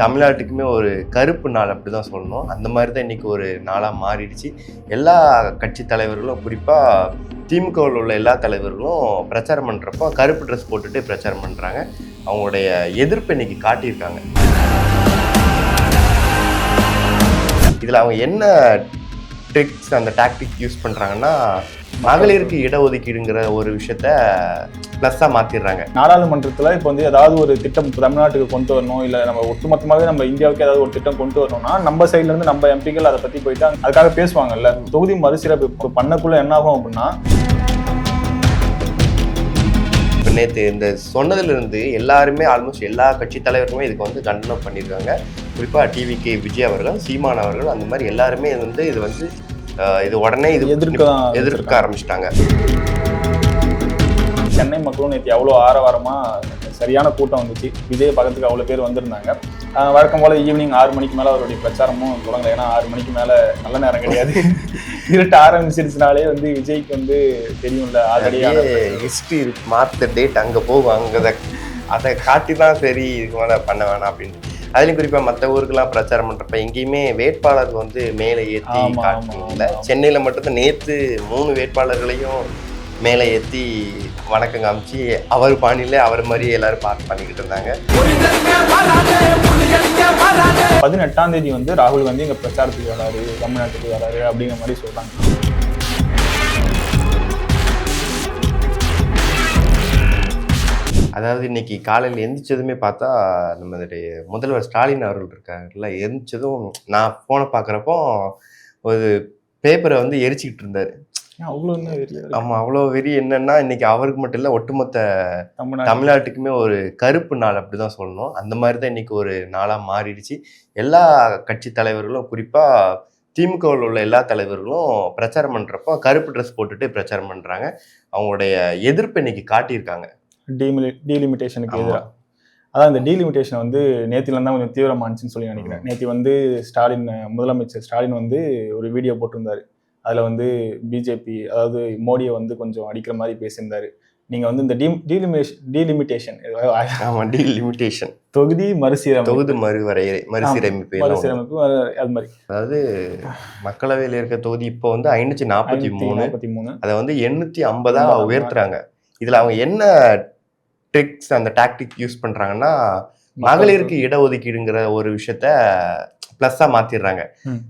தமிழ்நாட்டுக்குமே ஒரு கருப்பு நாள் அப்படிதான் சொல்லணும். அந்த மாதிரி தான் இன்னைக்கு ஒரு நாளாக மாறிடுச்சு. எல்லா கட்சி தலைவர்களும் குறிப்பாக திமுகவில் உள்ள எல்லா தலைவர்களும் பிரச்சாரம் பண்ணுறப்போ கருப்பு ட்ரெஸ் போட்டுட்டு பிரச்சாரம் பண்ணுறாங்க. அவங்களுடைய எதிர்ப்பை இன்னைக்கு காட்டியிருக்காங்க. இதில் அவங்க என்ன ட்ரிக்ஸ் அந்த டாக்டிக் யூஸ் பண்ணுறாங்கன்னா, மகளிருக்கு இடஒதுக்கீடுங்கிற ஒரு விஷயத்த ப்ளஸ்ஸாக மாற்றிடுறாங்க. நாடாளுமன்றத்தில் இப்போ வந்து ஏதாவது ஒரு திட்டம் தமிழ்நாட்டுக்கு கொண்டு வரணும், இல்லை நம்ம ஒட்டுமொத்தமாகவே நம்ம இந்தியாவுக்கு ஏதாவது ஒரு திட்டம் கொண்டு வரணும்னா நம்ம சைட்லேருந்து நம்ம எம்பிக்கள் அதை பற்றி போயிட்டு அதுக்காக பேசுவாங்கல்ல. தொகுதி மறுசீரமைப்பு பண்ணக்குள்ள என்ன ஆகும் அப்படின்னா, நேற்று இந்த சொன்னதுலேருந்து எல்லாருமே ஆல்மோஸ்ட் எல்லா கட்சி தலைவருமே இதுக்கு வந்து கண்டனம் பண்ணியிருக்காங்க. குறிப்பாக டிவிகே விஜய் அவர்கள், சீமான் அவர்கள், அந்த மாதிரி எல்லாருமே இது உடனே எதிர்க்க ஆரம்பிச்சிட்டாங்க. சென்னை மக்களும் நேற்று அவ்வளோ ஆரவாரமாக சரியான கூட்டம் வந்துச்சு. விஜய் பக்கத்துக்கு அவ்வளோ பேர் வந்திருந்தாங்க. வழக்கம் போல் ஈவினிங் 6 மணிக்கு மேலே அவருடைய பிரச்சாரமும் தொடங்கல. ஏன்னா 6 மணிக்கு மேலே நல்ல நேரம் கிடையாது. இருட்டு ஆரம்பிச்சிருச்சுனாலே வந்து விஜய்க்கு வந்து தெரியும்ல, ஆல்ரெடியாக ஹிஸ்ட்ரி இருக்கு, மாற்ற டேட் அங்கே போகும், அங்கே அதை காட்டி தான் சரி இதுக்கு மேலே பண்ண வேணாம் அப்படின்னு. அதுலேயும் குறிப்பாக மற்ற ஊருக்கெல்லாம் பிரச்சாரம் பண்ணுறப்ப எங்கேயுமே வேட்பாளர் வந்து மேலே ஏற்றி காட்டல. சென்னையில் மட்டும்தான் நேற்று 3 வேட்பாளர்களையும் மேலே ஏற்றி வணக்கம் காமிச்சு அவர் பாணியில் அவர் மாதிரி எல்லாரும் பார்த்து பண்ணிக்கிட்டு இருந்தாங்க. 18ஆம் தேதி வந்து ராகுல் காந்தி இங்கே பிரச்சாரத்துக்கு வராரு, தமிழ்நாட்டுக்கு வராரு அப்படிங்கிற மாதிரி சொல்கிறாங்க. அதாவது இன்னைக்கு காலையில் எந்திரிச்சதுமே பார்த்தா நம்மளுடைய முதல்வர் ஸ்டாலின் அவர்கள் இருக்காங்கல்ல, எந்திரிச்சதும் நான் ஃபோனை பார்க்குறப்போ ஒரு பேப்பரை வந்து எரிச்சிக்கிட்டு இருந்தார். ஆமாம், அவ்வளோ வெறி. என்னன்னா இன்னைக்கு அவருக்கு மட்டும் இல்லை, ஒட்டுமொத்த தமிழ்நாட்டுக்குமே ஒரு கருப்பு நாள் அப்படிதான் சொல்லணும். அந்த மாதிரி தான் இன்னைக்கு ஒரு நாளாக மாறிடுச்சு. எல்லா கட்சி தலைவர்களும் குறிப்பாக திமுகவில் உள்ள எல்லா தலைவர்களும் பிரச்சாரம் பண்ணுறப்போ கருப்பு ட்ரெஸ் போட்டுட்டு பிரச்சாரம் பண்ணுறாங்க. அவங்களுடைய எதிர்ப்பை இன்னைக்கு காட்டியிருக்காங்க. டீலிமிட்டேஷனுக்கு எதிராக. அதான் இந்த டீலிமிட்டேஷன் வந்து நேற்றுலேருந்து தான் கொஞ்சம் தீவிரமானுச்சுன்னு சொல்லி நினைக்கிறேன். நேற்று வந்து முதலமைச்சர் ஸ்டாலின் வந்து ஒரு வீடியோ போட்டிருந்தாரு. அதில் வந்து பிஜேபி, அதாவது மோடியை வந்து கொஞ்சம் அடிக்கிற மாதிரி பேசியிருந்தாரு. நீங்கள் வந்து இந்த டீலிமிட்டேஷன் தொகுதி மறுசீரமைப்பு அது மாதிரி, அதாவது மக்களவையில் இருக்க தொகுதி இப்போ வந்து 543 அதை வந்து 850 உயர்த்துறாங்க. இதில் அவங்க என்ன ட்ரிக்ஸ் அந்த டாக்டிக் யூஸ் பண்ணுறாங்கன்னா, மகளிருக்கு இடஒதுக்கீடுங்கிற ஒரு விஷயத்த ப்ளஸ்ஸாக மாற்றிடுறாங்க.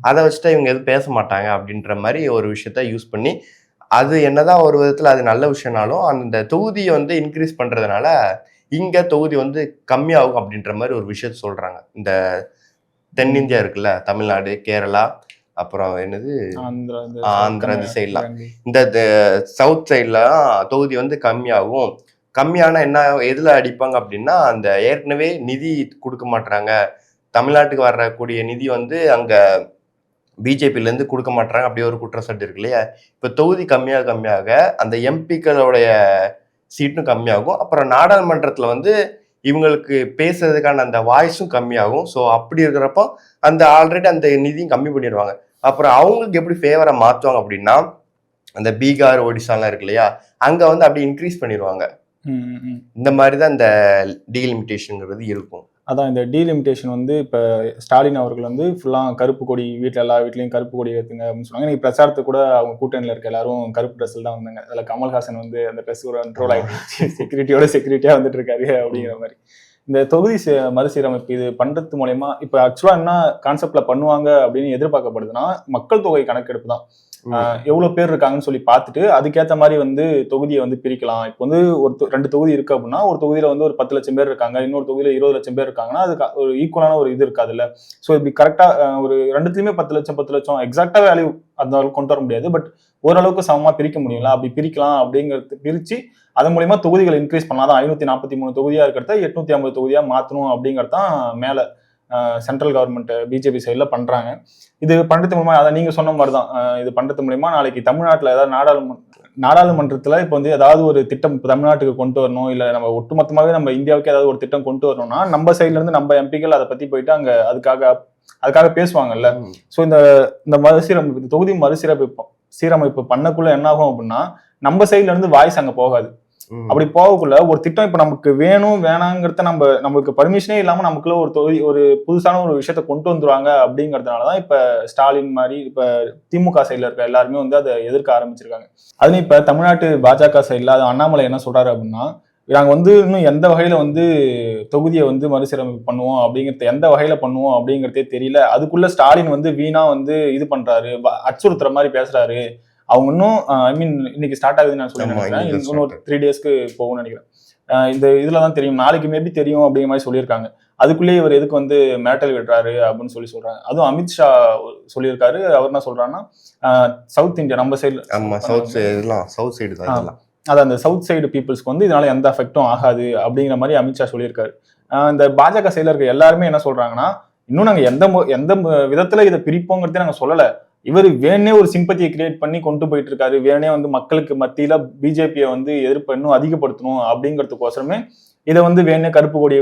அதை வச்சுட்டா இவங்க எதுவும் பேச மாட்டாங்க அப்படின்ற மாதிரி ஒரு விஷயத்த யூஸ் பண்ணி, அது என்னதான் ஒரு விதத்தில் அது நல்ல விஷயம்னாலும் அந்த தொகுதியை வந்து இன்க்ரீஸ் பண்ணுறதுனால இங்கே தொகுதி வந்து கம்மியாகும் அப்படின்ற மாதிரி ஒரு விஷயத்த சொல்கிறாங்க. இந்த தென்னிந்தியா இருக்குல்ல, தமிழ்நாடு, கேரளா, அப்புறம் என்னது ஆந்திரா, இந்த சைட்லாம், இந்த சவுத் சைட்லாம் தொகுதி வந்து கம்மியான என்ன எதில் அடிப்பாங்க அப்படின்னா, அந்த ஏற்கனவே நிதி கொடுக்க மாட்டாங்க, தமிழ்நாட்டுக்கு வரக்கூடிய நிதி வந்து அங்கே பிஜேபியிலேருந்து கொடுக்க மாட்டாங்க, அப்படியே ஒரு குற்றச்சாட்டு இருக்கு இல்லையா. இப்போ தொகுதி கம்மியாக அந்த எம்பிக்களுடைய சீட்டும் கம்மியாகும். அப்புறம் நாடாளுமன்றத்தில் வந்து இவங்களுக்கு பேசுறதுக்கான அந்த வாய்ஸும் கம்மியாகும். ஸோ அப்படி இருக்கிறப்போ அந்த ஆல்ரெடி அந்த நிதியும் கம்மி பண்ணிடுவாங்க. அப்புறம் அவங்களுக்கு எப்படி ஃபேவரை மாற்றுவாங்க அப்படின்னா, அந்த பீகார், ஒடிசாலாம் இருக்கு இல்லையா, அங்கே வந்து அப்படி இன்க்ரீஸ் பண்ணிடுவாங்க. இந்த மாதிரி தான் இந்த டீலிமிட்டேஷன்ங்கிறது இருக்கும். அதான் இந்த டீலிமிட்டேஷன் வந்து இப்போ ஸ்டாலின் அவர்கள் வந்து ஃபுல்லாக கருப்பு கொடி, வீட்டில் எல்லா வீட்லையும் கருப்பு கொடி ஏற்றுங்க அப்படின்னு சொன்னாங்க. இன்னைக்கு பிரச்சாரத்துக்கு கூட அவங்க கூட்டணியில் இருக்க எல்லாரும் கருப்பு ட்ரெஸ்ஸில் தான் வந்தாங்க. அதில் கமல்ஹாசன் வந்து அந்த ட்ரெஸ் கூட கண்ட்ரோல் ஆகிடுச்சு, செக்யூரிட்டியாக வந்துட்டு இருக்காரு அப்படிங்கிற மாதிரி. இந்த தொகுதி மறுசீரமைப்பு இது பண்ணுறது மூலயமா இப்போ ஆக்சுவலாக என்ன கான்செப்டில் பண்ணுவாங்க அப்படின்னு எதிர்பார்க்கப்படுதுன்னா, மக்கள் தொகை கணக்கெடுப்பு தான். எவ்வளோ பேர் இருக்காங்கன்னு சொல்லி பார்த்துட்டு அதுக்கேற்ற மாதிரி வந்து தொகுதியை வந்து பிரிக்கலாம். இப்போ வந்து ஒரு 2 தொகுதி இருக்கு அப்படின்னா, ஒரு தொகுதியில் வந்து ஒரு 10 லட்சம் பேர் இருக்காங்க, இன்னொரு தொகுதியில் 20 லட்சம் பேர் இருக்காங்கன்னா அதுக்கு ஒரு ஈக்குவலான ஒரு இது இருக்காதுல்ல. ஸோ இப்படி கரெக்டாக ஒரு 2த்துலையுமே 10 லட்சம் எக்ஸாக்டாக வேல்யூ அந்த கொண்டு வர முடியாது, பட் ஓரளவுக்கு சமமாக பிரிக்க முடியுங்களா, அப்படி பிரிக்கலாம். அப்படிங்கிறது பிரித்து அதன் மூலியமா தொகுதிகளை இன்க்ரீஸ் பண்ணலாம். தான் 543 தொகுதியாக இருக்கிறத 850 தொகுதியாக மாற்றணும் அப்படிங்கிறது தான் மேலே சென்ட்ரல் கவர்மெண்ட் பிஜேபி சைடில் பண்ணுறாங்க. இது பண்ணுறது மூலமா, அதை நீங்கள் சொன்ன மாதிரி தான், இது பண்ணுறது மூலமா நாளைக்கு தமிழ்நாட்டில் ஏதாவது நாடாளுமன்றத்தில் இப்போ வந்து ஏதாவது ஒரு திட்டம் தமிழ்நாட்டுக்கு கொண்டு வரணும், இல்லை நம்ம ஒட்டுமொத்தமாகவே நம்ம இந்தியாவுக்கு ஏதாவது ஒரு திட்டம் கொண்டு வரணும்னா நம்ம சைட்லேருந்து நம்ம எம்பிக்கள் அதை பற்றி போயிட்டு அங்கே அதுக்காக பேசுவாங்கல்ல. ஸோ இந்த தொகுதி மறுசீரமைப்பு பண்ணக்குள்ள என்ன ஆகும் அப்படின்னா, நம்ம சைட்லேருந்து வாய்ஸ் அங்கே போகாது. அப்படி போகக்குள்ள ஒரு திட்டம் இப்ப நமக்கு வேணும் வேணாங்கிறத நம்மளுக்கு பர்மிஷனே இல்லாம நமக்குள்ள ஒரு புதுசான ஒரு விஷயத்த கொண்டு வந்துருவாங்க அப்படிங்கறதுனாலதான் இப்ப ஸ்டாலின் மாதிரி இப்ப திமுக சைட்ல இருக்க எல்லாருமே வந்து அதை எதிர்க்க ஆரம்பிச்சிருக்காங்க. அதுலயும் இப்ப தமிழ்நாட்டு பாஜக சைட்ல அண்ணாமலை என்ன சொல்றாரு அப்படின்னா, நாங்க வந்து இன்னும் எந்த வகையில வந்து தொகுதியை வந்து மறுசீரமைப்பு பண்ணுவோம் அப்படிங்கறது எந்த வகையில பண்ணுவோம் அப்படிங்கறதே தெரியல. அதுக்குள்ள ஸ்டாலின் வந்து வீணா வந்து இது பண்றாரு, அச்சுறுத்துற மாதிரி பேசுறாரு. அவங்க இன்னும் ஐ மீன் இன்னைக்கு ஸ்டார்ட் ஆகுதுன்னு நான் சொல்லி நினைக்கிறேன். இன்னும் 3 டேஸ்க்கு போகும்னு நினைக்கிறேன். இந்த இதுலதான் தெரியும், நாளைக்கு மேபி தெரியும் அப்படிங்கிற மாதிரி சொல்லியிருக்காங்க. அதுக்குள்ளேயே இவர் எதுக்கு வந்து மிரட்டல் விடுறாரு அப்படின்னு சொல்றாங்க. அதுவும் அமித்ஷா சொல்லியிருக்காரு. அவர் என்ன சொல்றாருன்னா, சவுத் இந்தியா நம்ம சைடு அது அந்த சவுத் சைடு பீப்புள்ஸ்க்கு வந்து இதனால எந்த அஃபெக்டும் ஆகாது அப்படிங்கிற மாதிரி அமித்ஷா சொல்லியிருக்காரு. இந்த பாஜக சைடுல இருக்க எல்லாருமே என்ன சொல்றாங்கன்னா, இன்னும் நாங்க எந்த விதத்துல இதை பிரிப்போங்கிறதே நாங்க சொல்லல. இவர் வேணே ஒரு சிம்பத்தியை கிரியேட் பண்ணி கொண்டு போயிட்டு இருக்காரு. வேணே வந்து மக்களுக்கு மத்தியில பிஜேபியை வந்து எதிர்ப்பு இன்னும் அதிகப்படுத்தணும் அப்படிங்கிறதுக்கோசரமே இதை வந்து வேணே கருப்பு கொடி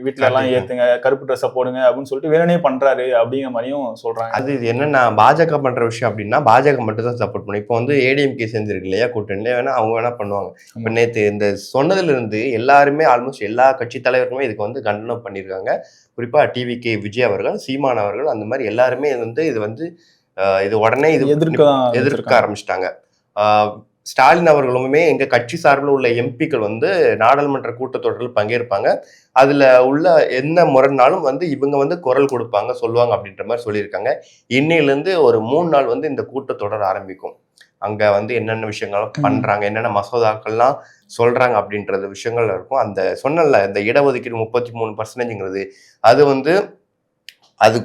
வீட்டுல எல்லாம் ஏத்துங்க, கருப்பு ட்ரெஸ்ஸை போடுங்க அப்படின்னு சொல்லிட்டு வேணே பண்றாரு அப்படிங்கிற மாதிரியும் சொல்றாங்க. அது என்னன்னா பாஜக பண்ற விஷயம் அப்படின்னா பாஜக மட்டும் தான் சப்போர்ட் பண்ணும். இப்போ வந்து ஏடிஎம்கே சேர்ந்துருக்கு இல்லையா கூட்டணியில, வேணா அவங்க வேணா பண்ணுவாங்க. இப்போ நேற்று இந்த சொன்னதுல இருந்து எல்லாருமே ஆல்மோஸ்ட் எல்லா கட்சி தலைவருமே இதுக்கு வந்து கண்டனம் பண்ணியிருக்காங்க. குறிப்பா டிவிகே விஜய் அவர்கள், சீமான் அவர்கள், அந்த மாதிரி எல்லாருமே வந்து இது உடனே எதிர்க்க ஆரம்பிச்சிட்டாங்க. ஸ்டாலின் அவர்களுமே எங்க கட்சி சார்பில் உள்ள எம்பிக்கள் வந்து நாடாளுமன்ற கூட்டத்தொடரில் பங்கேற்பாங்க. அதுல உள்ள என்ன முறைனாலும் வந்து இவங்க வந்து குரல் கொடுப்பாங்க, சொல்லுவாங்க அப்படின்ற மாதிரி சொல்லியிருக்காங்க. இன்னையிலேருந்து ஒரு 3 நாள் வந்து இந்த கூட்டத்தொடர் ஆரம்பிக்கும். அங்க வந்து என்னென்ன விஷயங்களும் பண்றாங்க, என்னென்ன மசோதாக்கள்லாம் சொல்றாங்க அப்படின்றது விஷயங்கள் இருக்கும். அந்த சொன்னல இந்த இடஒதுக்கீடு 33%ங்கிறது அது வந்து அது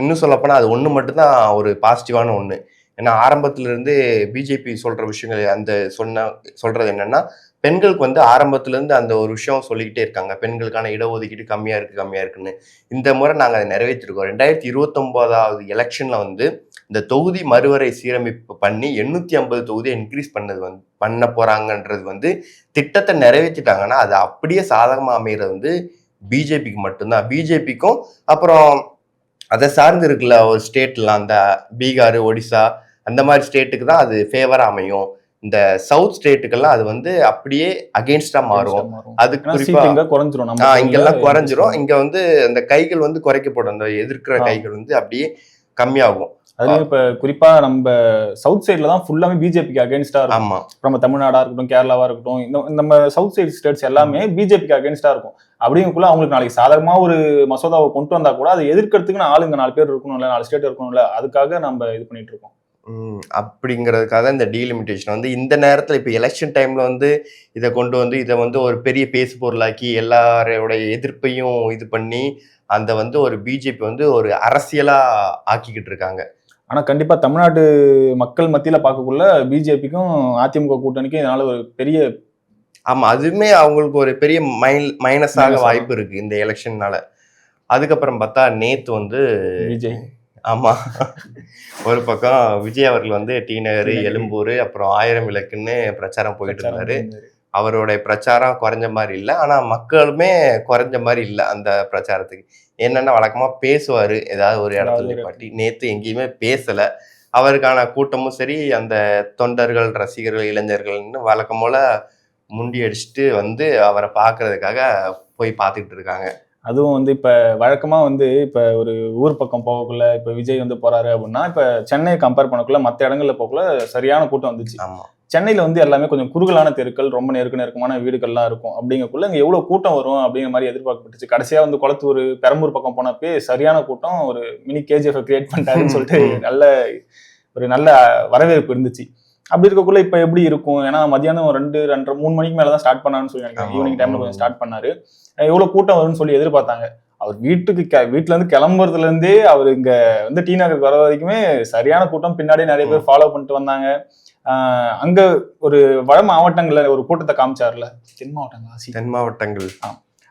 இன்னும் சொல்லப்போனா அது ஒண்ணு மட்டும்தான் ஒரு பாசிட்டிவான ஒண்ணு. ஏன்னா ஆரம்பத்துல இருந்து பிஜேபி சொல்ற விஷயங்கள் சொல்றது என்னன்னா, பெண்களுக்கு வந்து ஆரம்பத்துல இருந்து அந்த ஒரு விஷயம் சொல்லிக்கிட்டே இருக்காங்க, பெண்களுக்கான இடஒதுக்கீடு கம்மியா இருக்குன்னு. இந்த முறை நாங்க அதை நிறைவேற்றிருக்கோம். 2029 எலெக்ஷன்ல வந்து இந்த தொகுதி மறுவரை சீரமைப்பு பண்ணி 850 தொகுதியை இன்க்ரீஸ் பண்ண போறாங்கன்றது வந்து திட்டத்தை நிறைவேற்றிட்டாங்கன்னா அது அப்படியே சாதகமா அமைகிறது வந்து பிஜேபிக்கு மட்டும்தான். பிஜேபிக்கும் அப்புறம் அதை சார்ந்து இருக்குல்ல ஒரு ஸ்டேட்லாம், அந்த பீகார், ஒடிசா அந்த மாதிரி ஸ்டேட்டுக்கு தான் அது ஃபேவரா அமையும். இந்த சவுத் ஸ்டேட்டுக்கெல்லாம் அது வந்து அப்படியே அகெயின்ஸ்டா மாறும். அதுக்கு குறிப்பா இங்கெல்லாம் குறைஞ்சிரும். இங்க வந்து அந்த கைகள் வந்து குறைக்கப்படும், அந்த எதிர்க்கிற கைகள் வந்து அப்படியே கம்மியாகும். அதுலயும் இப்ப குறிப்பா நம்ம சவுத் சைட்ல தான் ஃபுல்லாமே பிஜேபிக்கு அகேன்ஸ்டா இருக்கும். நம்ம தமிழ்நாடா இருக்கட்டும், கேரளாவா இருக்கட்டும், நம்ம சவுத் சைட் ஸ்டேட்ஸ் எல்லாமே பிஜேபிக்கு அகேன்ஸ்டா இருக்கும். அப்படிங்கக்குள்ள அவங்களுக்கு நாளைக்கு சாதகமா ஒரு மசோதாவை கொண்டு வந்தா கூட அதை எதிர்க்கிறதுக்கு ஆளுங்க 4 பேர் இருக்கணும்ல, 4 ஸ்டேட் இருக்கணும்ல, அதுக்காக நம்ம இது பண்ணிட்டு இருக்கோம். அப்படிங்கிறதுக்காக இந்த டீலிமிட்டேஷன் வந்து இந்த நேரத்தில் இப்போ எலெக்ஷன் டைம்ல வந்து இதை கொண்டு வந்து இதை வந்து ஒரு பெரிய பேசு பொருளாக்கி எல்லாரோட எதிர்ப்பையும் இது பண்ணி அந்த வந்து ஒரு பிஜேபி வந்து ஒரு அரசியலா ஆக்கிக்கிட்டு இருக்காங்க. ஆனா கண்டிப்பா தமிழ்நாட்டு மக்கள் மத்தியில பார்க்கக்குள்ள பிஜேபிக்கும் அதிமுக கூட்டணிக்கும் இதனால ஒரு பெரிய அதுவுமே அவங்களுக்கு ஒரு பெரிய மைனஸாக வாய்ப்பு இருக்கு இந்த எலெக்ஷன்னால. அதுக்கப்புறம் பார்த்தா நேத்து வந்து விஜய் ஒரு பக்கம் விஜய் அவர்கள் வந்து டி நகர், எழும்பூர், அப்புறம் 1000 விளக்குன்னு பிரச்சாரம் போயிட்டு இருந்தாரு. அவருடைய பிரச்சாரம் குறைஞ்ச மாதிரி இல்லை, ஆனா மக்களுமே குறைஞ்ச மாதிரி இல்லை. அந்த பிரச்சாரத்துக்கு என்னன்னா வழக்கமா பேசுவாரு ஏதாவது ஒரு இடத்துல பாட்டி, நேத்து எங்கேயுமே பேசல. அவருக்கான கூட்டமும் சரி, அந்த தொண்டர்கள், ரசிகர்கள், இளைஞர்கள்னு வழக்கம் போல முண்டி அடிச்சுட்டு வந்து அவரை பார்க்கறதுக்காக போய் பார்த்துக்கிட்டு இருக்காங்க. அதுவும் வந்து இப்ப வழக்கமா வந்து இப்ப ஒரு ஊர் பக்கம் போகக்குள்ள இப்ப விஜய் வந்து போறாரு அப்படின்னா, இப்ப சென்னையை கம்பேர் பண்ணக்குள்ள மற்ற இடங்கள்ல போகக்குள்ள சரியான கூட்டம் வந்துச்சு. சென்னையில வந்து எல்லாமே கொஞ்சம் குறுகலான தெருக்கள், ரொம்ப நெருக்கமான வீடுகள்லாம் இருக்கும். அப்படிங்கக்குள்ள இங்க எவ்வளவு கூட்டம் வரும் அப்படிங்கிற மாதிரி எதிர்பார்க்கப்பட்டுச்சு. கடைசியா வந்து குளத்தூர், பெரம்பூர் பக்கம் போனப்பே சரியான கூட்டம், ஒரு மினி கேஜிஎஃப் கிரியேட் பண்ணிட்டாருன்னு சொல்லிட்டு நல்ல வரவேற்பு இருந்துச்சு. அப்படி இருக்கக்குள்ள இப்ப எப்படி இருக்கும்? ஏன்னா மதியானம் 2, 2:30, 3 மணிக்கு மேலதான் ஸ்டார்ட் பண்ணான்னு சொல்லி நினைக்கிறேன். ஈவினிங் டைம்ல கொஞ்சம் ஸ்டார்ட் பண்ணாரு. எவ்வளவு கூட்டம் வரும்னு சொல்லி எதிர்பார்த்தாங்க. அவர் வீட்டுல இருந்து கிளம்புறதுல இருந்தே அவர் இங்க வந்து டி நகருக்கு வர வரைக்குமே சரியான கூட்டம். பின்னாடியே நிறைய பேர் ஃபாலோ பண்ணிட்டு வந்தாங்க. அங்க ஒரு வட மாவட்டங்கள்ல ஒரு கூட்டத்தை காமிச்சார்ல, தென் மாவட்டங்கள்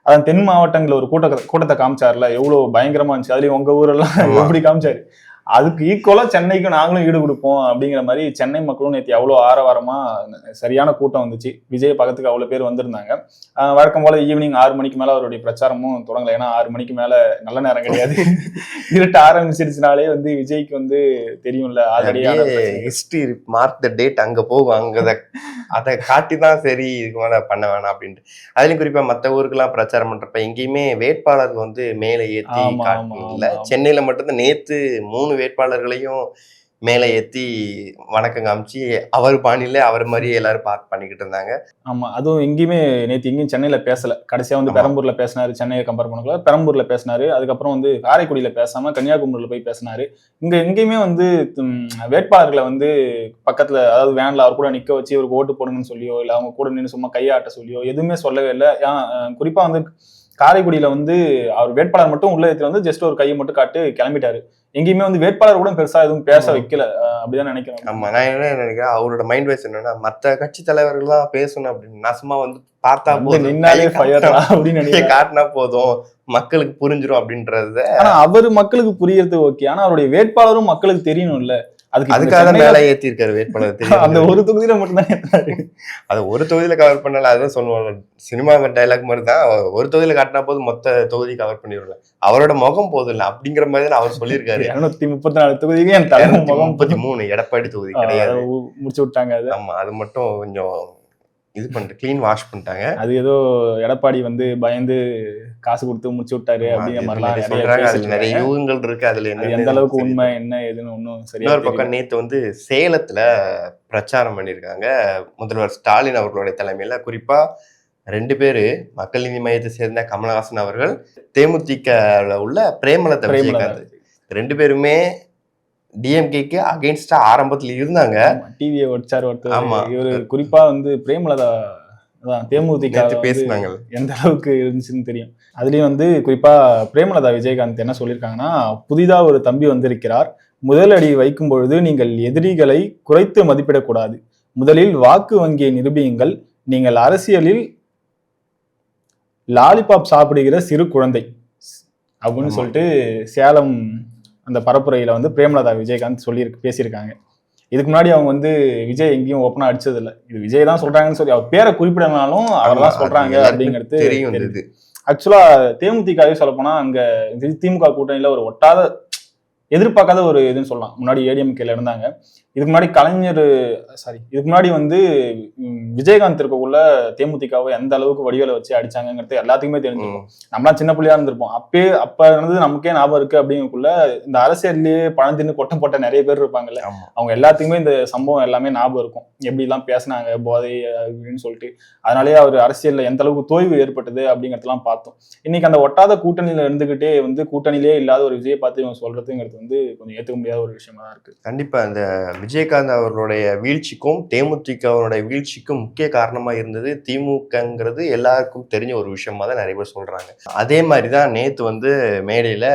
அதான் தென் மாவட்டங்கள்ல ஒரு கூட்டத்தை காமிச்சார்ல, எவ்வளவு பயங்கரமா இருந்துச்சு. அதுலயும் உங்க ஊரெல்லாம் எப்படி காமிச்சாரு. அதுக்கு ஈக்குவலா சென்னைக்கும் நாங்களும் ஈடு கொடுப்போம் அப்படிங்கிற மாதிரி சென்னை மக்களும் நேற்று அவ்வளோ ஆரவாரமா சரியான கூட்டம் வந்துச்சு. விஜய் பக்கத்துக்கு அவ்வளோ பேர் வந்திருந்தாங்க. வழக்கம் போல ஈவினிங் 6 மணிக்கு மேல அவருடைய பிரச்சாரமும் தொடங்கல. ஏன்னா 6 மணிக்கு மேல நல்ல நேரம் கிடையாது. இருட்ட ஆரம்பிச்சிருச்சுனாலே வந்து விஜய்க்கு வந்து தெரியும்ல, already history mark the date அங்க போகும். அதை காட்டிதான் சரி இதுக்கு மேல பண்ண வேணாம் அப்படின்ட்டு. அதுலயும் குறிப்பா மத்த ஊருக்கெல்லாம் பிரச்சாரம் பண்றப்ப எங்கேயுமே வேட்பாளர் வந்து மேல ஏத்தி காட்டுனதில்ல. சென்னையில மட்டும்தான் நேத்து 3 வேட்பாளர்களையும் மேல ஏத்தி வணக்கம் காமிச்சு அவர் பாணியில அவர் மாதிரியே எல்லாரும் பார்த்து பண்ணிக்கிட்டு இருந்தாங்க. ஆமா, அதுவும் எங்கேயுமே நேற்று எங்கேயும் சென்னையில பேசல. கடைசியா வந்து பெரம்பூர்ல பேசினாரு, சென்னையை கம்பேர் பண்ணக்குள்ள பெரம்பூர்ல பேசினாரு. அதுக்கப்புறம் வந்து காரைக்குடியில பேசாம கன்னியாகுமரியில போய் பேசினாரு. இங்க எங்கேயுமே வந்து வேட்பாளர்களை வந்து பக்கத்துல, அதாவது வேன்ல அவர் கூட நிக்க வச்சு இவருக்கு ஓட்டு போடுங்கன்னு சொல்லியோ, இல்ல அவங்க கூட நின்று சும்மா கையாட்ட சொல்லியோ எதுவுமே சொல்லவே இல்லை. குறிப்பா வந்து காரைக்குடியில வந்து அவர் வேட்பாளர் மட்டும் உள்ள ஏற்றி வந்து ஜஸ்ட் ஒரு கையை மட்டும் காட்டு கிளம்பிட்டாரு. எங்கேயுமே வந்து வேட்பாளர் கூட பெருசா எதுவும் பேச வைக்கல, அப்படிதான் நினைக்கிறேன். ஆமா, நான் என்ன நினைக்கிறேன், அவரோட மைண்ட் வைஸ் என்னன்னா மத்த கட்சி தலைவர்கள் தான் பேசணும் அப்படின்னு, நான் சும்மா வந்து பார்த்தா போதும் நின்னாலே ஃபயர் அப்படின்னு காட்டினா போதும் மக்களுக்கு புரிஞ்சிடும் அப்படின்றத. ஆனா அவரு மக்களுக்கு புரியறது ஓகே, ஆனா அவருடைய வேட்பாளரும் மக்களுக்கு தெரியணும்ல. அதுக்காக மேல ஏத்தி இருக்காரு வேட்பாளர். தெரியும், அந்த ஒரு தொகுதியில மட்டும் தான் ஏத்தாரு. அது ஒரு தொகுதியில கவர் பண்ணல, அதுதான் சொல்லுவாங்க சினிமா டைலாக் மாதிரி தான். ஒரு தொகுதியில காட்டினா போது மொத்த தொகுதி கவர் பண்ணிடுவாங்க, அவரோட முகம் போதும் இல்ல அப்படிங்கிற மாதிரி தான் அவர் சொல்லியிருக்காரு. 234 தொகுதிக்கு என் தலைமை முகம் 33 எடப்பாடி தொகுதி கிடையாது, முடிச்சு விட்டாங்க. அது ஆமா, அது மட்டும் கொஞ்சம் இது பண்ணிட்டு கிளீன் வாஷ் பண்ணிட்டாங்க. அது ஏதோ எடப்பாடி வந்து பயந்து காசு கொடுத்து முடிச்சு விட்டாரு அப்படிங்கிற மாதிரிலாம் சொல்றாங்க. அதுல நிறைய யூகங்கள் இருக்கு, அதுல எந்த அளவுக்கு உண்மை என்ன ஏதுன்னு ஒன்னும் சரியா. இன்னொரு பக்கம் நேத்து வந்து சேலத்துல பிரச்சாரம் பண்ணியிருக்காங்க முதல்வர் ஸ்டாலின் அவர்களுடைய தலைமையில. குறிப்பா 2 பேரு மக்கள் நீதி மையத்தை சேர்ந்த கமலஹாசன் அவர்கள், தேமுதிக உள்ள பிரேமலதா விஜயகாந்த், 2 பேருமே டிஎம்கேக்கு அகைன்ஸ்டா ஆரம்பத்துல இருந்தாங்க. டிவியை வச்சாரு ஒருத்தர். ஆமா, இவரு குறிப்பா வந்து பிரேமலதா தேமுதிக பேசினாங்க, எந்த அளவுக்கு இருந்துச்சுன்னு தெரியும். அதுலயும் வந்து குறிப்பா பிரேமலதா விஜயகாந்த் என்ன சொல்லியிருக்காங்கன்னா, புதிதா ஒரு தம்பி வந்திருக்கிறார், முதல் அடி வைக்கும் பொழுது நீங்கள் எதிரிகளை குறைத்து மதிப்பிடக்கூடாது, முதலில் வாக்கு வங்கியை நிரூபியுங்கள், நீங்கள் அரசியலில் லாலிபாப் சாப்பிடுகிற சிறு குழந்தை அப்படின்னு சொல்லிட்டு சேலம் அந்த பரப்புரையில வந்து பிரேமலதா விஜயகாந்த் பேசியிருக்காங்க. இதுக்கு முன்னாடி அவங்க வந்து விஜய் எங்கேயும் ஓப்பனா அடிச்சது இல்லை, இது விஜய் தான் சொல்றாங்கன்னு சொல்லி அவர் பேரை குறிப்பிடனாலும் அவர் தான் சொல்றாங்க அப்படிங்கிறது தெரியும். ஆக்சுவலா தேமுதிகவே சொல்ல போனா அங்க திமுக கூட்டணியில ஒரு ஒட்டாத எதிர்பார்க்காத ஒரு இதுன்னு சொல்லலாம். முன்னாடி ஏடிஎம்கேல இருந்தாங்க, இதுக்கு முன்னாடி வந்து விஜயகாந்த் இருக்கக்குள்ள தேமுதிகவை எந்த அளவுக்கு வடிவேல வச்சு அடிச்சாங்கிறது எல்லாத்துக்குமே தெரிஞ்சிருக்கும். நம்மளாம் சின்ன பிள்ளையா இருந்திருப்போம், அப்ப இருந்தது நமக்கே ஞாபகம் இருக்கு. அப்படிங்கக்குள்ள இந்த அரசியல்லையே பணம் தின்னு கொட்டம் போட்ட நிறைய பேர் இருப்பாங்கல்ல, அவங்க எல்லாத்துக்குமே இந்த சம்பவம் எல்லாமே ஞாபகம் இருக்கும், எப்படி எல்லாம் பேசினாங்க போதை அப்படின்னு சொல்லிட்டு. அதனாலேயே அவர் அரசியல்ல எந்த அளவுக்கு தோய்வு ஏற்பட்டது அப்படிங்கறதெல்லாம் பார்த்தோம். இன்னைக்கு அந்த ஒட்டாத கூட்டணியில இருந்துகிட்டே வந்து கூட்டணியிலே இல்லாத ஒரு விஜயை பார்த்து இவங்க சொல்றதுங்கிறது வந்து கொஞ்சம் ஏற்றுக்க முடியாத ஒரு விஷயமா தான் இருக்கு. கண்டிப்பா இந்த விஜயகாந்த் அவர்களுடைய வீழ்ச்சிக்கும் தேமுதிகவுடைய வீழ்ச்சிக்கும் முக்கிய காரணமா இருந்தது திமுகங்கிறது எல்லாருக்கும் தெரிஞ்ச ஒரு விஷயமா தான் நிறைய பேர் சொல்றாங்க. அதே மாதிரிதான் நேத்து வந்து மேடையில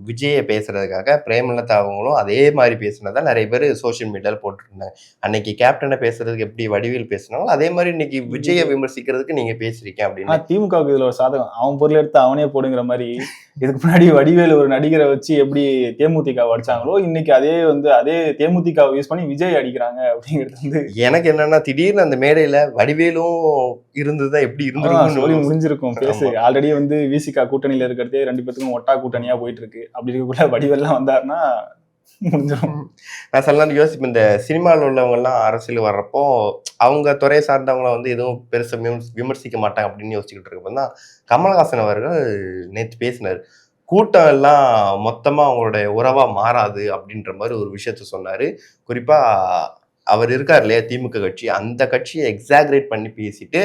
விஜயை பேசுறதுக்காக பிரேமலதா அவங்களும் அதே மாதிரி பேசினதா நிறைய பேர் சோசியல் மீடியால போட்டுருந்தாங்க. அன்னைக்கு கேப்டனை பேசுறதுக்கு எப்படி வடிவேல் பேசினாலும் அதே மாதிரி இன்னைக்கு விஜயை விமர்சிக்கிறதுக்கு நீங்க பேசுறீங்க அப்படின்னு. திமுகவுக்கு இதுல ஒரு சாதகம், அவன் பொருள் எடுத்து அவனே போடுங்கிற மாதிரி இதுக்கு முன்னாடி வடிவேல் ஒரு நடிகரை வச்சு எப்படி தேமுதிக அடிச்சாங்களோ, இன்னைக்கு அதே தேமுதிக யூஸ் பண்ணி விஜய் அடிக்கிறாங்க அப்படிங்கிறது வந்து எனக்கு என்னன்னா, திடீர்னு அந்த மேடையில வடிவேலும் இருந்ததுதான் எப்படி இருந்திருக்கும் முடிஞ்சிருக்கும் பேசு. ஆல்ரெடி வந்து விசிகா கூட்டணியில இருக்கிறதே 2 பேத்துக்கும் ஒட்டா கூட்டணியா போயிட்டு இருக்கு, அப்படி இருக்கக்குள்ள வடிவேல்லாம் வந்தாருன்னா முடிஞ்சிடும். நான் சில நேரம் யோசிப்பேன், இந்த சினிமாவில் உள்ளவங்க எல்லாம் அரசியல் வர்றப்போ அவங்க துறையை சார்ந்தவங்கள வந்து எதுவும் பெருசா விமர்சிக்க மாட்டாங்க அப்படின்னு யோசிச்சுக்கிட்டு இருக்கப்போ தான் கமலஹாசன் அவர்கள் நேற்று பேசினார். கூட்டம் எல்லாம் மொத்தமா அவங்களுடைய உறவா மாறாது அப்படின்ற மாதிரி ஒரு விஷயத்த சொன்னாரு. குறிப்பா அவர் இருக்கார் இல்லையா திமுக கட்சி, அந்த கட்சியை எக்ஸாகரேட் பண்ணி பேசிட்டு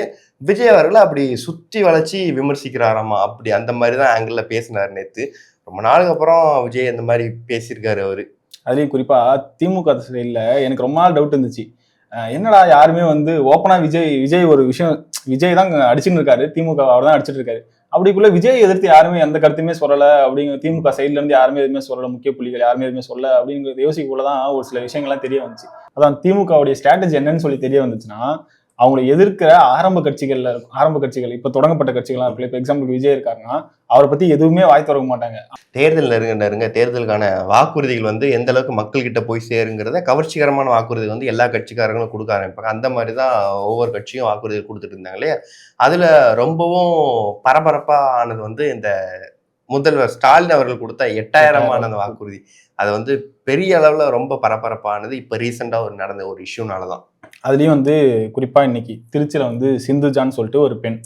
விஜய் அவர்களை அப்படி சுத்தி வளைச்சி விமர்சிக்கிறாராமா, அப்படி அந்த மாதிரி தான் ஆங்கிள் பேசினார் நேற்று. ரொம்ப நாளுக்கு அப்புறம் விஜய் அந்த மாதிரி பேசியிருக்காரு அவரு. அதுலயும் குறிப்பா திமுக சைட்ல எனக்கு ரொம்ப நாள் டவுட் இருந்துச்சு, என்னடா யாருமே வந்து ஓப்பனா விஜய் ஒரு விஷயம், விஜய் தான் அடிச்சுட்டு இருக்காரு, திமுக அவர் தான் அடிச்சுட்டு இருக்காரு, அப்படிக்குள்ள விஜய் எதிர்த்து யாருமே எந்த கருத்துமே சொல்லல அப்படிங்கிற திமுக சைட்ல இருந்து யாருமே எதுவுமே சொல்லல, முக்கிய புள்ளிகள் யாருமே எதுவுமே சொல்லல அப்படிங்கிறது யோசிக்கக்குள்ளதான் ஒரு சில விஷயங்கள்லாம் தெரிய வந்துச்சு. அதான் திமுகவுடைய ஸ்ட்ராட்டஜி என்னன்னு சொல்லி தெரிய வந்துச்சுன்னா, அவங்களை எதிர்க்கிற ஆரம்ப கட்சிகள் இப்ப தொடங்கப்பட்ட கட்சிகள்லாம் இருக்கு. இப்ப எக்ஸாம்பிளுக்கு விஜய் இருக்காருன்னா அவரை பத்தி எதுவுமே வாய் திறக்க மாட்டாங்க. தேர்தல் நெருங்க தேர்தலுக்கான வாக்குறுதிகள் வந்து எந்த அளவுக்கு மக்கள் கிட்ட போய் சேருங்கிறத கவர்ச்சிகரமான வாக்குறுதி வந்து எல்லா கட்சிக்காரங்களும் கொடுக்க ஆரம்பிப்பாங்க. அந்த மாதிரி தான் ஒவ்வொரு கட்சியும் வாக்குறுதிகள் கொடுத்துட்டு இருந்தாங்க இல்லையா. அதுல ரொம்பவும் பரபரப்பா ஆனது வந்து இந்த முதல்வர் ஸ்டாலின் அவர்கள் கொடுத்த 8000 அந்த வாக்குறுதி அது வந்து பெரிய அளவுல ரொம்ப பரபரப்பானது இப்ப ரீசெண்டா நடந்த ஒரு இஷ்யூனாலதான். அதுலயும் வந்து குறிப்பா இன்னைக்கு திருச்சியில வந்து சிந்துஜான்னு சொல்லிட்டு ஒரு பெண்,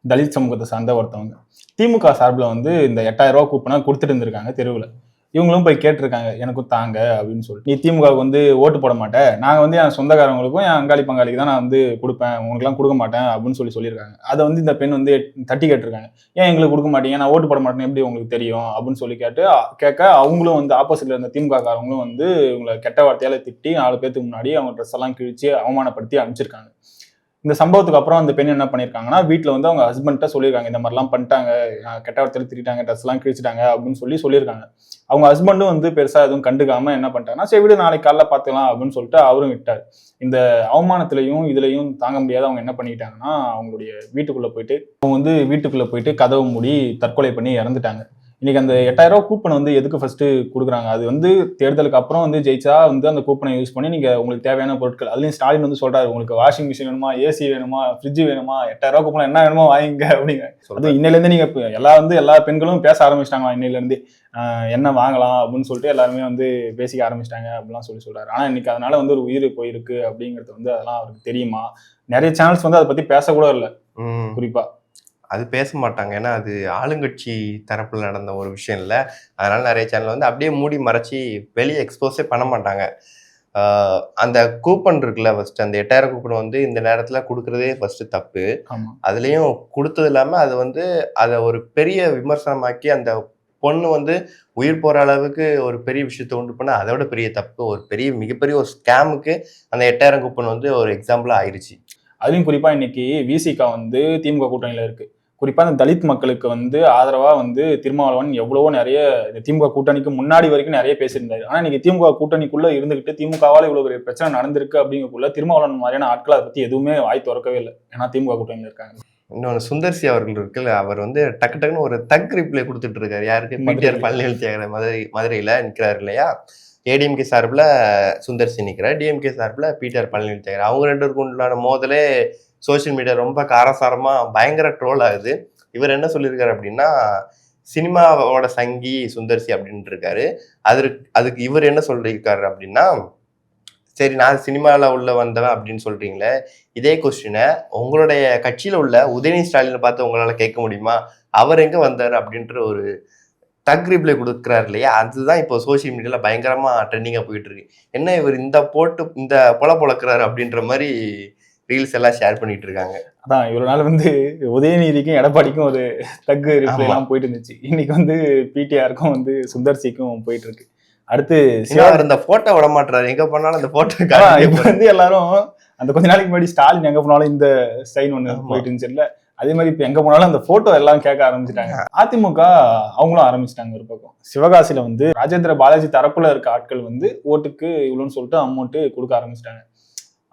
தலித் சமூகத்தை சார்ந்த ஒருத்தவங்க, திமுக சார்பில் வந்து இந்த 8000 ரூபா கூப்பனை கொடுத்துட்டு இருந்திருக்காங்க தெருவில். இவங்களும் போய் கேட்டிருக்காங்க, எனக்கும் தாங்க அப்படின்னு சொல்லிட்டு. நீ திமுகவுக்கு வந்து ஓட்டு போட மாட்டேன், நாங்கள் வந்து என் சொந்தக்காரங்களுக்கும் என் அங்காளி பங்காளிக்கு தான் நான் வந்து கொடுப்பேன், உங்களுக்குலாம் கொடுக்க மாட்டேன் அப்படின்னு சொல்லியிருக்காங்க. அதை வந்து இந்த பெண் வந்து தட்டி கேட்டிருக்காங்க, ஏன் எங்களுக்கு கொடுக்க மாட்டீங்க, நான் ஓட்டு போட மாட்டேன்னு எப்படி உங்களுக்கு தெரியும் அப்படின்னு சொல்லி கேட்க அவங்களும் வந்து ஆப்போசிட்ல இருந்த திமுக காரங்களும் வந்து இவங்களை கெட்ட வார்த்தையால திட்டி 4 பேருக்கு முன்னாடி அவங்க ட்ரெஸ் எல்லாம் கிழிச்சு அவமானப்படுத்தி அனுப்பிச்சிருக்காங்க. இந்த சம்பவத்துக்கு அப்புறம் அந்த பெண் என்ன பண்ணியிருக்காங்கன்னா, வீட்டில் வந்து அவங்க ஹஸ்பண்ட்ட சொல்லியிருக்காங்க, இந்த மாதிரிலாம் பண்ணிட்டாங்க, கெட்ட வார்த்தையில திட்டாங்க, ட்ரெஸ் எல்லாம் கிழிச்சிட்டாங்க அப்படின்னு சொல்லியிருக்காங்க. அவங்க ஹஸ்பண்டும் வந்து பெருசா எதுவும் கண்டுக்காம என்ன பண்ணிட்டாங்கன்னா, சரி விடு நாளைக்கு காலைல பார்த்துக்கலாம் அப்படின்னு சொல்லிட்டு அவரும் விட்டார். இந்த அவமானத்திலையும் இதுலையும் தாங்க முடியாத அவங்க என்ன பண்ணிட்டாங்கன்னா, அவங்களுடைய வீட்டுக்குள்ள போயிட்டு கதவு மூடி தற்கொலை பண்ணி இறந்துட்டாங்க. இன்னைக்கு அந்த 8000 ரூபா கூப்பன் வந்து எதுக்கு ஃபர்ஸ்ட் கொடுக்குறாங்க, அது வந்து தேர்தலுக்கு அப்புறம் வந்து ஜெயிச்சா வந்து அந்த கூப்பனை யூஸ் பண்ணி நீங்க உங்களுக்கு தேவையான பொருட்கள், அதுலயும் ஸ்டாலின் வந்து சொல்றாரு, உங்களுக்கு வாஷிங் மிஷின் வேணுமா, ஏசி வேணுமா, ஃப்ரிட்ஜ் வேணுமா, 8000 ரூபா கூப்பன் என்ன வேணுமோ வாங்கிங்க அப்படிங்க. அது இன்னையில இருந்து நீங்க எல்லா பெண்களும் பேச ஆரம்பிச்சிட்டாங்களா, இன்னையில இருந்து என்ன வாங்கலாம் அப்படின்னு சொல்லிட்டு எல்லாருமே வந்து பேசிக்க ஆரம்பிச்சிட்டாங்க அப்படிலாம் சொல்றாரு. ஆனா இன்னைக்கு அதனால வந்து ஒரு உயிர் போயிருக்கு அப்படிங்கிறது வந்து அதெல்லாம் அவருக்கு தெரியுமா? நிறைய சேனல்ஸ் வந்து அதை பத்தி பேசக்கூட இல்லை. குறிப்பா அது பேச மாட்டாங்க, ஏன்னா அது ஆளுங்கட்சி தரப்புல நடந்த ஒரு விஷயம் இல்லை. அதனால நிறைய சேனல் வந்து அப்படியே மூடி மறைச்சி வெளியே எக்ஸ்போஸே பண்ண மாட்டாங்க. அந்த கூப்பன் இருக்குல்ல, ஃபர்ஸ்ட் அந்த 8000 கூப்பன் வந்து இந்த நேரத்துல கொடுக்கறதே ஃபர்ஸ்ட் தப்பு. அதுலயும் கொடுத்தது இல்லாம அது வந்து அதை ஒரு பெரிய விமர்சனமாக்கி அந்த பொண்ணு வந்து உயிர் போற அளவுக்கு ஒரு பெரிய விஷயத்தை உண்டு பண்ண அதை விட பெரிய தப்பு. ஒரு மிகப்பெரிய ஒரு ஸ்கேமுக்கு அந்த 8000 கூப்பன் வந்து ஒரு எக்ஸாம்பிளா ஆயிடுச்சு. அதுலயும் குறிப்பா இன்னைக்கு விசிகா வந்து திமுக கூட்டணியில இருக்கு. குறிப்பா இந்த தலித் மக்களுக்கு வந்து ஆதரவா வந்து திருமாவளவன் எவ்வளவோ நிறைய திமுக கூட்டணிக்கு முன்னாடி வரைக்கும் நிறைய பேசியிருந்தாரு. ஆனா இன்னைக்கு திமுக கூட்டணிக்குள்ள இருந்துகிட்டு திமுகவால இவ்வளவு பெரிய பிரச்சனை நடந்திருக்கு அப்படிங்கக்குள்ள திருமாவளவன் மாதிரியான ஆட்கள் அதை பத்தி எதுவுமே வாய் திறக்கவே இல்லை, ஏன்னா திமுக கூட்டணியில இருக்காங்க. இன்னொன்று சுந்தர்சி அவர்கள் இருக்குல்ல, அவர் வந்து டக்குன்னு ஒரு தக் ரிப்ளை கொடுத்துட்டு இருக்காரு. யாருக்கு? பிடிஆர் பழனிவேல் தியாகராஜன் மதுரையில நிற்கிறாரு இல்லையா, ஏடிஎம்கே சார்பில் சுந்தர்சி நிற்கிறார், டிஎம்கே சார்பில் பிடிஆர் பழனிவேல் தியாகராஜன். அவங்க 2 பேருக்கும் உண்டான மோதலே சோசியல் மீடியா ரொம்ப காரசாரமா பயங்கர ட்ரோல் ஆகுது. இவர் என்ன சொல்லியிருக்காரு அப்படின்னா, சினிமாவோட சங்கி சுந்தர்சி அப்படின்ட்டு இருக்காரு. அதுக்கு இவர் என்ன சொல்லியிருக்காரு அப்படின்னா, சரி நான் சினிமாவில் உள்ள வந்தவன் அப்படின்னு சொல்றீங்களே, இதே கொஸ்டினை உங்களுடைய கட்சியில உள்ள உதயநிதி ஸ்டாலின் பார்த்து உங்களால கேட்க முடியுமா, அவர் எங்க வந்தாரு அப்படின்ற ஒரு தக் ரிப்ளை கொடுக்குறாரு இல்லையா, அதுதான் இப்போ சோசியல் மீடியால பயங்கரமா ட்ரெண்டிங்கா போயிட்டு இருக்கு. என்ன இவர் இந்த பொழக்கிறாரு அப்படின்ற மாதிரி ரீல்ஸ் எல்லாம் ஷேர் பண்ணிட்டு இருக்காங்க. அதான் இவ்வளவு நாள் வந்து உதயநிதிக்கும் எடப்பாடிக்கும் ஒரு தக் ரிப்ளை எல்லாம் போயிட்டு இருந்துச்சு. இன்னைக்கு வந்து பிடிஆருக்கும் வந்து சுந்தர்சிக்கும் போயிட்டு இருக்கு. அடுத்து இந்த போட்டோ விட மாட்டாரு, எங்க போனாலும் அந்த போட்டோ வந்து எல்லாரும் அந்த கொஞ்ச நாளைக்கு முன்னாடி ஸ்டாலின் எங்க போனாலும் இந்த ஸ்டைல் ஒண்ணு போயிட்டு இருந்துச்சுல்ல, அதே மாதிரி இப்ப எங்க போனாலும் அந்த போட்டோ எல்லாம் கேட்க ஆரம்பிச்சுட்டாங்க. அதிமுக அவங்களும் ஆரம்பிச்சிட்டாங்க. ஒரு பக்கம் சிவகாசியில வந்து ராஜேந்திர பாலாஜி தரப்புல இருக்க ஆட்கள் வந்து ஓட்டுக்கு இவ்வளோன்னு சொல்லிட்டு அமௌண்ட் கொடுக்க ஆரம்பிச்சிட்டாங்க.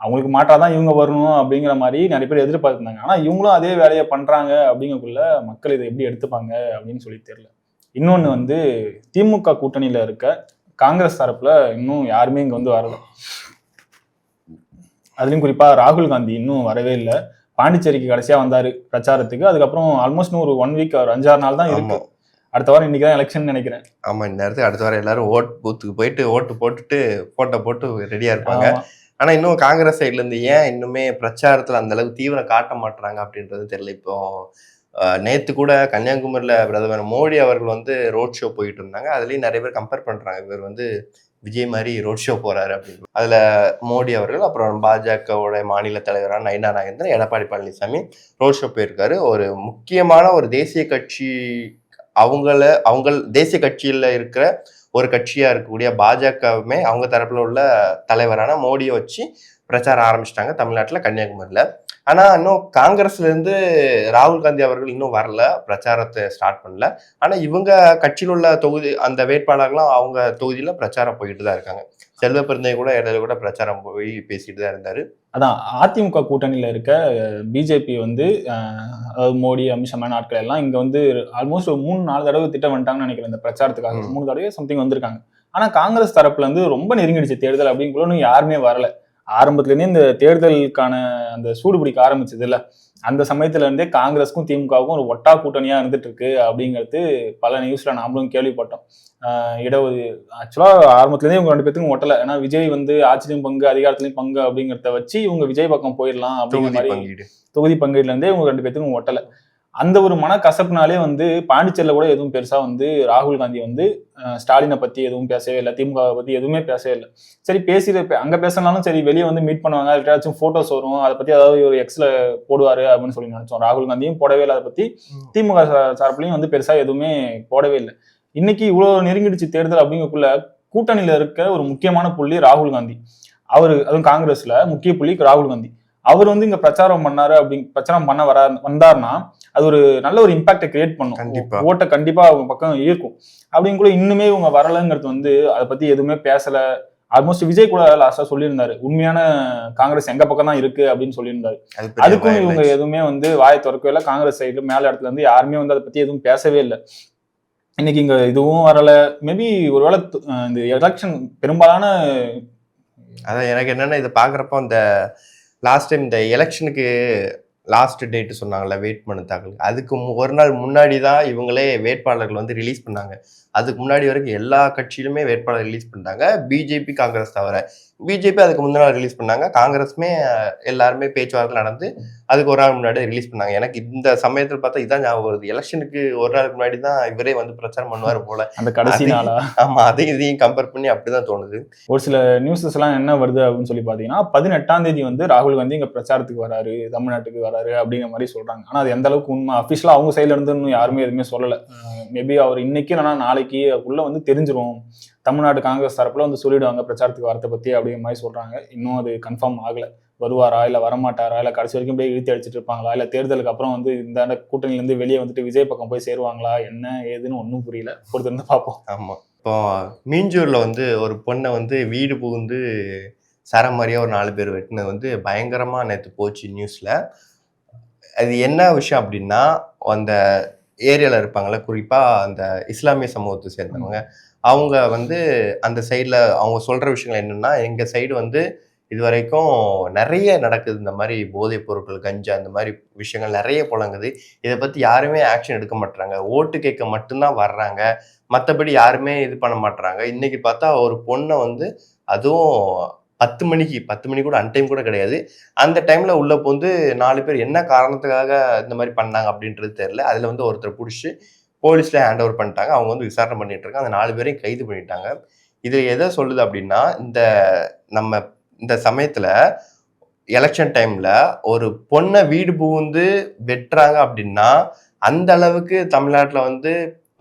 அவங்களுக்கு மாட்டாதான் இவங்க வரணும் அப்படிங்கிற மாதிரி நிறைய பேர் எதிர்பார்த்திருந்தாங்க. ஆனா இவங்களும் அதே வேலையை பண்றாங்க அப்படிங்கக்குள்ள மக்கள் இதை எப்படி எடுத்துப்பாங்க அப்படின்னு சொல்லி தெரியல. இன்னொன்னு வந்து திமுக கூட்டணியில இருக்க காங்கிரஸ் தரப்புல இன்னும் யாருமே இங்க வந்து வரல. அதுலயும் குறிப்பா ராகுல் காந்தி இன்னும் வரவே இல்லை. பாண்டிச்சேரிக்கு கடைசியா வந்தாரு பிரச்சாரத்துக்கு. அதுக்கப்புறம் ஆல்மோஸ்ட் ஒரு 1 வீக் ஒரு 5-6 நாள் தான் இருக்கு. அடுத்த வாரம் இன்னைக்குதான் எலெக்ஷன் நினைக்கிறேன். ஆமா, இந்த நேரத்துக்கு அடுத்த வாரம் எல்லாரும் ஓட் பூத்துக்கு போயிட்டு ஓட்டு போட்டுட்டு போட்டோ போட்டு ரெடியா இருப்பாங்க. ஆனா இன்னும் காங்கிரஸ் சைட்ல இருந்து ஏன் இன்னுமே பிரச்சாரத்துல அந்த அளவுக்கு தீவிரம் காட்ட மாட்டாங்க அப்படின்றது தெரியல. இப்போ நேத்து கூட கன்னியாகுமரியில பிரதமர் மோடி அவர்கள் வந்து ரோட் ஷோ போயிட்டு இருந்தாங்க. அதுலயும் நிறைய பேர் கம்பேர் பண்றாங்க, இவர் வந்து விஜய் மாதிரி ரோட் ஷோ போறாரு அப்படின்னு. அதுல மோடி அவர்கள், அப்புறம் பாஜகவோட மாநில தலைவரான நயினா நாகேந்திரன், எடப்பாடி பழனிசாமி ரோட் ஷோ போயிருக்காரு. ஒரு முக்கியமான ஒரு தேசிய கட்சி, அவங்க தேசிய கட்சியில இருக்கிற ஒரு கட்சியா இருக்கக்கூடிய பாஜகவுமே அவங்க தரப்புல உள்ள தலைவரான மோடியை வச்சு பிரச்சாரம் ஆரம்பிச்சிட்டாங்க தமிழ்நாட்டுல, கன்னியாகுமரியில. ஆனா இன்னும் காங்கிரஸ்ல இருந்து ராகுல் காந்தி அவர்கள் இன்னும் வரல, பிரச்சாரத்தை ஸ்டார்ட் பண்ணல. ஆனா இவங்க கட்சியில் உள்ள தொகுதி அந்த வேட்பாளர்களும் அவங்க தொகுதியில பிரச்சாரம் போயிட்டு தான் இருக்காங்க. செல்வ பெருந்தை கூட இடையில கூட பிரச்சாரம் போய் பேசிட்டு தான் இருந்தாரு. அதான் அதிமுக கூட்டணியில இருக்க பிஜேபி வந்து மோடி, அமித்ஷா ஆட்கள் எல்லாம் இங்க வந்து ஆல்மோஸ்ட் 3-4 தடவை திட்டம் வந்துட்டாங்கன்னு நினைக்கிறேன். இந்த பிரச்சாரத்துக்காக 3 தடவை சம்திங் வந்திருக்காங்க. ஆனா காங்கிரஸ் தரப்புல இருந்து ரொம்ப நெருங்கிடுச்சு தேர்தல் அப்படிங்குள்ள யாருமே வரல. ஆரம்பத்துல இருந்தே இந்த தேர்தலுக்கான அந்த சூடு பிடிக்க ஆரம்பிச்சது இல்ல, அந்த சமயத்துல இருந்தே காங்கிரஸுக்கும் திமுகவுக்கும் ஒரு ஒட்டா கூட்டணியா இருந்துட்டு இருக்கு அப்படிங்கிறது பல நியூஸ்ல நாமளும் கேள்விப்பட்டோம். இடஒது ஆக்சுவலா ஆரம்பத்துலேருந்தே இவங்க 2 பேத்துக்கும் ஒட்டலை. ஏன்னா விஜய் வந்து ஆட்சியிலும் பங்கு அதிகாரத்திலையும் பங்கு அப்படிங்கிறத வச்சு இவங்க விஜய் பக்கம் போயிடலாம் அப்படிங்கிற மாதிரி தொகுதி பங்கீடுல இருந்தே இவங்க 2 பேத்துக்கும் ஒட்டலை. அந்த ஒரு மனக்கசப்புனாலே வந்து பாண்டிச்சேரியில கூட எதுவும் பெருசா வந்து ராகுல் காந்தி வந்து ஸ்டாலினை பத்தி எதுவும் பேசவே இல்லை, திமுக பத்தி எதுவுமே பேசவே இல்லை. சரி அங்க பேசினாலும் சரி வெளியே வந்து மீட் பண்ணுவாங்க, ஏதாச்சும் போட்டோஸ் வரும், அதை பத்தி ஏதாவது ஒரு எக்ஸ்ல போடுவாரு அப்படின்னு சொல்லி நினைச்சோம். ராகுல் காந்தியும் போடவே இல்லை, அதை பத்தி திமுக சார்பிலையும் வந்து பெருசா எதுவுமே போடவே இல்லை. இன்னைக்கு இவ்வளவு நெருங்கிடுச்சு தேர்தல் அப்படிங்கக்குள்ள கூட்டணியில இருக்க ஒரு முக்கியமான புள்ளி ராகுல் காந்தி. அதுவும் காங்கிரஸ்ல முக்கிய புள்ளி ராகுல் காந்தி. அவர் வந்து இங்க பிரச்சாரம் பண்ண வந்தாருன்னா அது ஒரு நல்ல ஒரு இம்பாக்டை கிரியேட் பண்ணும், ஓட்டை கண்டிப்பா அவங்க பக்கம் இருக்கும். அப்படின்னு கூட இன்னுமே இவங்க வரலங்கிறது வந்து அதை பத்தி எதுவுமே பேசல. ஆல்மோஸ்ட் விஜய் கூட லாஸ்டா சொல்லியிருந்தாரு, உண்மையான காங்கிரஸ் எங்க பக்கம் தான் இருக்கு அப்படின்னு சொல்லியிருந்தாரு. அதுக்கும் இவங்க எதுவுமே வந்து வாயை திறக்கவே இல்லை. காங்கிரஸ் சைடு மேல இடத்துல இருந்து யாருமே வந்து அதை பத்தி எதுவும் பேசவே இல்லை. இன்னைக்கு இங்க இதுவும் வரல. மேபி ஒருவேளை இந்த எலெக்ஷன் பெரும்பாலான அதான் எனக்கு என்னன்னா இதை பாக்குறப்போ அந்த லாஸ்ட் டைம் இந்த எலெக்ஷனுக்கு லாஸ்ட் டேட் சொன்னாங்கல்ல வெயிட் பண்ண தாக்கல், அதுக்கு ஒரு நாள் முன்னாடி தான் இவங்களே வேட்பாளர்கள் வந்து ரிலீஸ் பண்ணாங்க. அதுக்கு முன்னாடி வரைக்கும் எல்லா கட்சியிலுமே வேட்பாளர் ரிலீஸ் பண்ணாங்க, பிஜேபி காங்கிரஸ் தவிர. பிஜேபி அதுக்கு முந்தின நாள் ரிலீஸ் பண்ணாங்க, காங்கிரஸுமே எல்லாருமே பேச்சுவார்த்தை நடந்து அதுக்கு ஒரு நாள் முன்னாடி ரிலீஸ் பண்ணாங்க. எனக்கு இந்த சமயத்தில் பார்த்தா இதான் ஞாபகம் வருது, எலெக்ஷனுக்கு ஒரு நாளுக்கு முன்னாடி தான் இவரே வந்து பிரச்சாரம் பண்ணுவார் போல அந்த கடைசி நாளா. ஆமா, அதையும் இதையும் கம்பேர் பண்ணி அப்படிதான் தோணுது. ஒரு சில நியூஸஸ் எல்லாம் என்ன வருது அப்படின்னு சொல்லி பாத்தீங்கன்னா 18ஆம் தேதி வந்து ராகுல் காந்தி இங்க பிரச்சாரத்துக்கு வராரு, தமிழ்நாட்டுக்கு வராரு அப்படிங்கிற மாதிரி சொல்றாங்க. ஆனா அது எந்த அளவுக்கு உண்மை அபிஷியலா அவங்க சைட்ல இருந்து இன்னும் யாருமே எதுவுமே சொல்லல. மேபி அவர் இன்னைக்கு இல்லைன்னா நாளைக்கு உள்ள வந்து தெரிஞ்சிரும், தமிழ்நாடு காங்கிரஸ் தரப்புல வந்து சொல்லிடுவாங்க பிரச்சாரத்துக்கு வரத்தை பத்தி அப்படிங்கிற மாதிரி சொல்றாங்க. இன்னும் அது கன்ஃபார்ம் ஆகல, வருவாரா இல்ல வரமாட்டாரா, இல்ல கடைசி வரைக்கும் அப்படியே இழுத்து அடிச்சுட்டு இருப்பாங்களா, இல்ல தேர்தலுக்கு அப்புறம் வந்து இந்த கூட்டணில இருந்து வெளியே வந்துட்டு விஜய் பக்கம் போய் சேருவாங்களா, என்ன ஏதுன்னு ஒன்றும் புரியல. பொறுத்திருந்து பார்ப்போம். ஆமா, இப்போ மீஞ்சூர்ல வந்து ஒரு பொண்ணை வந்து வீடு புகுந்து சரமாரியா ஒரு 4 பேர் வெட்டினது வந்து பயங்கரமா நேற்று போச்சு நியூஸ்ல. அது என்ன விஷயம் அப்படின்னா, அந்த ஏரியால இருப்பாங்கல்ல, குறிப்பா அந்த இஸ்லாமிய சமூகத்தை சேர்ந்தவங்க, அவங்க வந்து அந்த சைடில் அவங்க சொல்கிற விஷயங்கள் என்னென்னா, எங்கள் சைடு வந்து இது வரைக்கும் நிறைய நடக்குது, இந்த மாதிரி போதைப் பொருட்கள், கஞ்சா, இந்த மாதிரி விஷயங்கள் நிறைய புழங்குது, இதை பற்றி யாருமே ஆக்ஷன் எடுக்க மாட்டுறாங்க, ஓட்டு கேட்க மட்டும்தான் வர்றாங்க, மற்றபடி யாருமே இது பண்ண மாட்டுறாங்க. இன்னைக்கு பார்த்தா ஒரு பொண்ணை வந்து அதுவும் 10 மணி கூட அன்டைம் கூட கிடையாது, அந்த டைமில் உள்ள வந்து 4 பேர் என்ன காரணத்துக்காக இந்த மாதிரி பண்ணாங்க அப்படின்றது தெரியல. அதில் வந்து ஒருத்தர் பிடிச்சி போலீஸ்ல ஹேண்ட் ஓவர் பண்ணிட்டாங்க, அவங்க வந்து விசாரணை பண்ணிட்டு இருக்காங்க, அந்த 4 பேரையும் கைது பண்ணிட்டாங்க. இது எதை சொல்லுது அப்படின்னா, இந்த சமயத்துல எலெக்ஷன் டைம்ல ஒரு பொண்ணை வீடு புகுந்து வெட்டுறாங்க அப்படின்னா அந்த அளவுக்கு தமிழ்நாட்டில் வந்து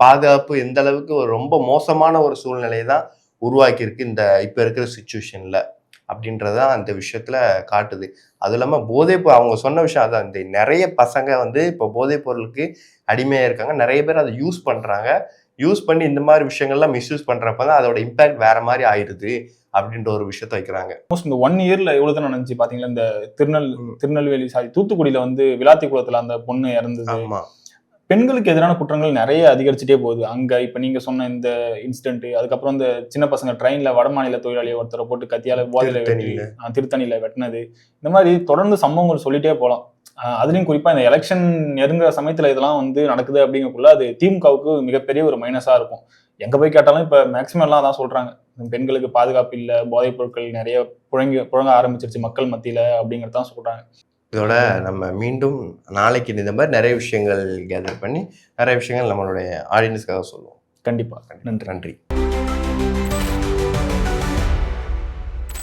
பாதுகாப்பு எந்த அளவுக்கு ஒரு ரொம்ப மோசமான ஒரு சூழ்நிலையை தான் உருவாக்கியிருக்கு இந்த இப்போ இருக்கிற சுச்சுவேஷன்ல அப்படின்றதான் அந்த விஷயத்துல காட்டுது. அதுவும் இல்லாமல் அவங்க சொன்ன விஷயம் அதான், இந்த நிறைய பசங்க வந்து இப்போ போதைப் பொருளுக்கு அடிமையாக இருக்காங்க, நிறைய பேர் அதை யூஸ் பண்ணுறாங்க, யூஸ் பண்ணி இந்த மாதிரி விஷயங்கள்லாம் மிஸ்யூஸ் பண்ணுறப்ப தான் அதோட இம்பாக்ட் வேற மாதிரி ஆயிடுது அப்படின்ற ஒரு விஷயத்த வைக்கிறாங்க. இந்த 1 இயர்ல எவ்வளவு தான் நினைச்சு பாத்தீங்களா, இந்த திருநெல்வேலி தூத்துக்குடியில வந்து விளாத்திக்குளத்துல அந்த பொண்ணு இறந்தது. ஆமா, பெண்களுக்கு எதிரான குற்றங்கள் நிறைய அதிகரிச்சுட்டே போகுது அங்க. இப்ப நீங்க சொன்ன இந்த இன்சிடென்ட், அதுக்கப்புறம் இந்த சின்ன பசங்க ட்ரெயின்ல வடமாநில தொழிலாளியை ஒருத்தரை போட்டு கத்தியால போதையில வெட்டி திருத்தணியில வெட்டினது, இந்த மாதிரி தொடர்ந்து சம்பவங்கள் சொல்லிட்டே போகலாம். அதுலயும் குறிப்பா இந்த எலெக்ஷன் நெருங்குற சமயத்துல இதெல்லாம் வந்து நடக்குது அப்படிங்கக்குள்ள அது திமுகவுக்கு மிகப்பெரிய ஒரு மைனஸா இருக்கும். எங்க போய் கேட்டாலும் இப்ப மேக்சிமம் எல்லாம் தான் சொல்றாங்க, பெண்களுக்கு பாதுகாப்பு இல்லை, போதைப் பொருட்கள் நிறைய புழங்க ஆரம்பிச்சிருச்சு மக்கள் மத்தியில அப்படிங்கறதான் சொல்றாங்க. இதோட நம்ம மீண்டும் நாளைக்கு இந்த மாதிரி நிறைய விஷயங்கள் கேதர் பண்ணி நிறைய விஷயங்கள் நம்மளுடைய ஆடியன்ஸ்க்காக சொல்லுவோம். கண்டிப்பா. நன்றி.